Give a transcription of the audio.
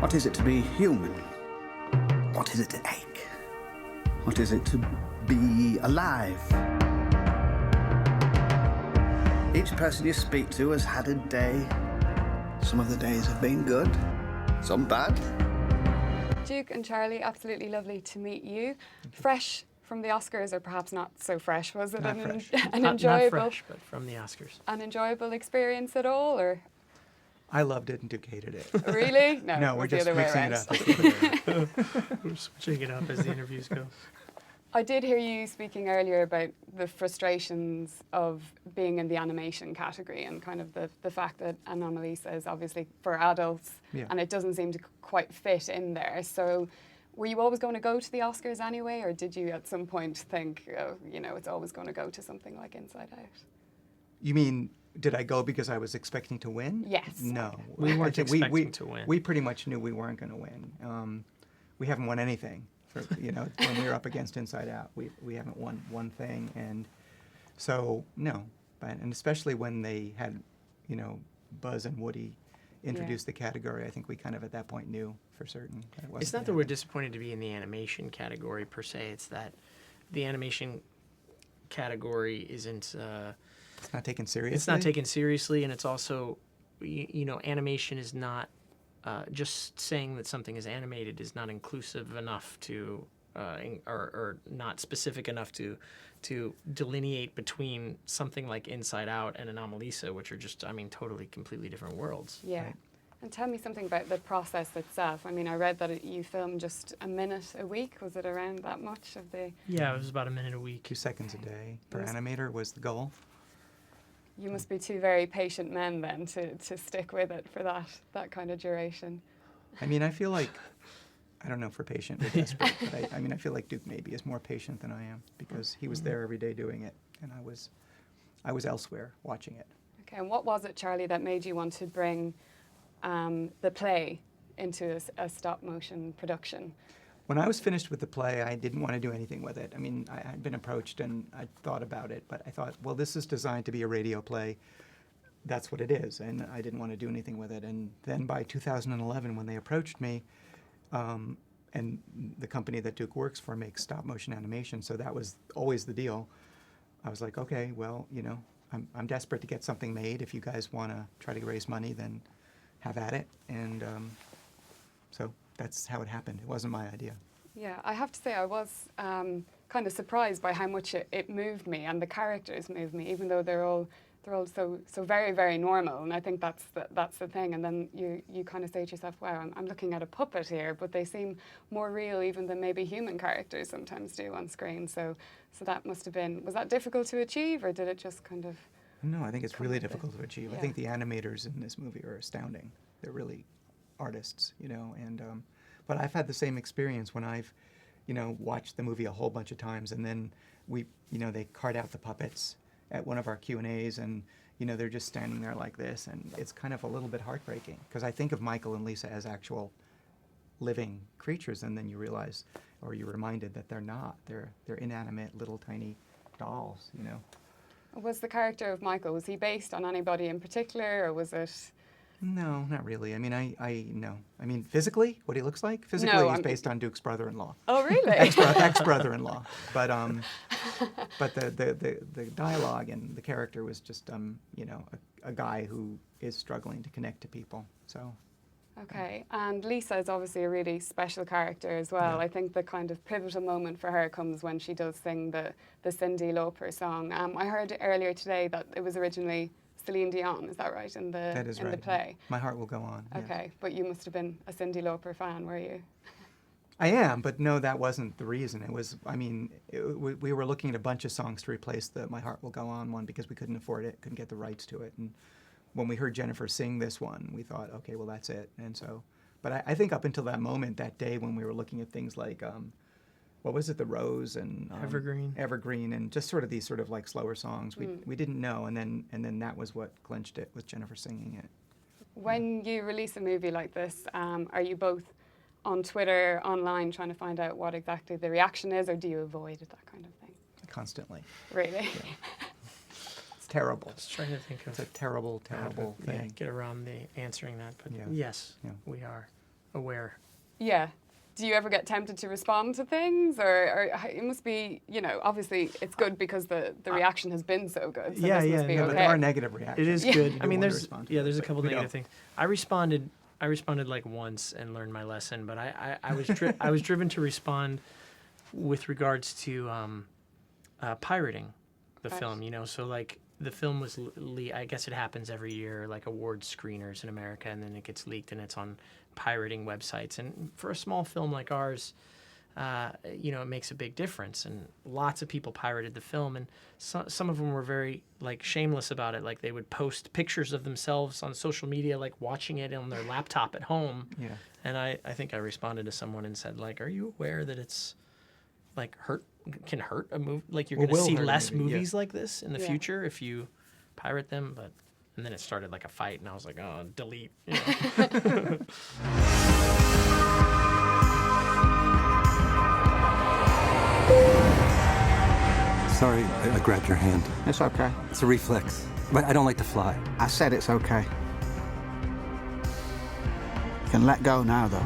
What is it to be human? What is it to ache? What is it to be alive? Each person you speak to has had a day. Some of the days have been good, some bad. Duke and Charlie, absolutely lovely to meet you. Fresh from the Oscars, or perhaps not so fresh, was it Not fresh. an Not enjoyable, fresh, but from the Oscars. an enjoyable experience at all, or I loved it and Duke hated it. really? No, it we're was the just other way mixing around. it up. We're switching it up as the interviews go. I did hear you speaking earlier about the frustrations of being in the animation category and kind of the fact that Anomalisa is obviously for adults, Yeah. and it doesn't seem to quite fit in there. So were you always going to go to the Oscars anyway, or did you at some point think, oh, you know, it's always going to go to something like Inside Out? You mean, did I go because I was expecting to win? Yes. No. We weren't I think expecting to win. We pretty much knew we weren't going to win. We haven't won anything. When we were up against Inside Out, we haven't won one thing, and so no. And especially when they had, Buzz and Woody introduce the category, I think we kind of at that point knew for certain that it wasn't. It's not that we're disappointed to be in the animation category per se. It's that the animation category isn't. It's not taken seriously. It's not taken seriously, and it's also, animation is not. Just saying that something is animated is not inclusive enough to, or not specific enough to delineate between something like Inside Out and Anomalisa, which are just, totally, completely different worlds. Yeah. Right. And tell me something about the process itself. I mean, I read that you filmed just a minute a week. Was it around that much of the... Yeah, it was about a minute a week. 2 seconds a day per animator was the goal. You must be two very patient men then to stick with it for that kind of duration. I mean, I feel like, I don't know if we're patient or desperate, but I feel like Duke maybe is more patient than I am because he was there every day doing it, and I was elsewhere watching it. Okay, and what was it, Charlie, that made you want to bring the play into a stop motion production? When I was finished with the play, I didn't want to do anything with it. I mean, I had been approached and I thought about it, but I thought, well, this is designed to be a radio play. That's what it is, and I didn't want to do anything with it. And then by 2011, when they approached me, and the company that Duke works for makes stop motion animation, so that was always the deal. I was like, okay, well, I'm desperate to get something made. If you guys want to try to raise money, then have at it. And so that's how it happened. It wasn't my idea. Yeah, I have to say I was kind of surprised by how much it moved me, and the characters moved me, even though they're all so very, very normal. And I think that's the thing. And then you kind of say to yourself, wow, I'm looking at a puppet here, but they seem more real even than maybe human characters sometimes do on screen. So that must have been, was that difficult to achieve, or did it just kind of... No, I think it's really difficult to achieve. Yeah. I think the animators in this movie are astounding. They're really artists, and but I've had the same experience when I've, watched the movie a whole bunch of times, and then they cart out the puppets at one of our Q&As, and they're just standing there like this, and it's kind of a little bit heartbreaking because I think of Michael and Lisa as actual living creatures, and then you realize, or you're reminded that they're not. They're inanimate little tiny dolls, Was the character of Michael, was he based on anybody in particular, or was it... No, not really. I mean, no. I mean, physically, what he looks like? Physically, No, he's based on Duke's brother-in-law. Oh, really? Ex-brother-in-law. But the dialogue and the character was just, a guy who is struggling to connect to people. So. Okay, and Lisa is obviously a really special character as well. Yeah. I think the kind of pivotal moment for her comes when she does sing the Cyndi Lauper song. I heard earlier today that it was originally Celine Dion, is that right, in That is the right. play? My Heart Will Go On. Okay, Yes. but you must have been a Cyndi Lauper fan, were you? I am, but no, that wasn't the reason. It was, we were looking at a bunch of songs to replace the My Heart Will Go On one because we couldn't afford it, couldn't get the rights to it. And when we heard Jennifer sing this one, we thought, okay, well, that's it. And so, but I think up until that moment, that day when we were looking at things like, what was it, The Rose and Evergreen, and just sort of these sort of like slower songs, we didn't know. And then that was what clinched it with Jennifer singing it. When you release a movie like this, are you both on Twitter, online, trying to find out what exactly the reaction is, or do you avoid that kind of thing? Constantly. Really? Yeah. It's terrible. I was trying to think of It's a terrible, terrible thing. Get around the answering that, but Yeah. yes, Yeah. we are aware. Yeah. Do you ever get tempted to respond to things, or it must be, you know, obviously it's good because the reaction has been so good. So Yeah, this yeah, must be no, okay. but there are negative reactions. It is Yeah. good. You I mean, don't want to there's respond to yeah, it, there's a but couple we negative don't. things. I responded like once and learned my lesson, but I was I was driven to respond with regards to pirating the Right. film. You know, so like the film was I guess it happens every year, like award screeners in America, and then it gets leaked and it's on pirating websites. And for a small film like ours, you know, it makes a big difference. And lots of people pirated the film, and some of them were very like shameless about it. Like they would post pictures of themselves on social media, like watching it on their laptop at home. Yeah. And I think I responded to someone and said, like, are you aware that it's like can hurt a movie? Like you're Or going to will see hurt a less movie, yeah. movies like this in the Yeah. future if you pirate them. And then it started like a fight, and I was like, oh, delete. You know? Sorry, I grabbed your hand. It's okay. It's a reflex. But I don't like to fly. I said it's okay. You can let go now, though.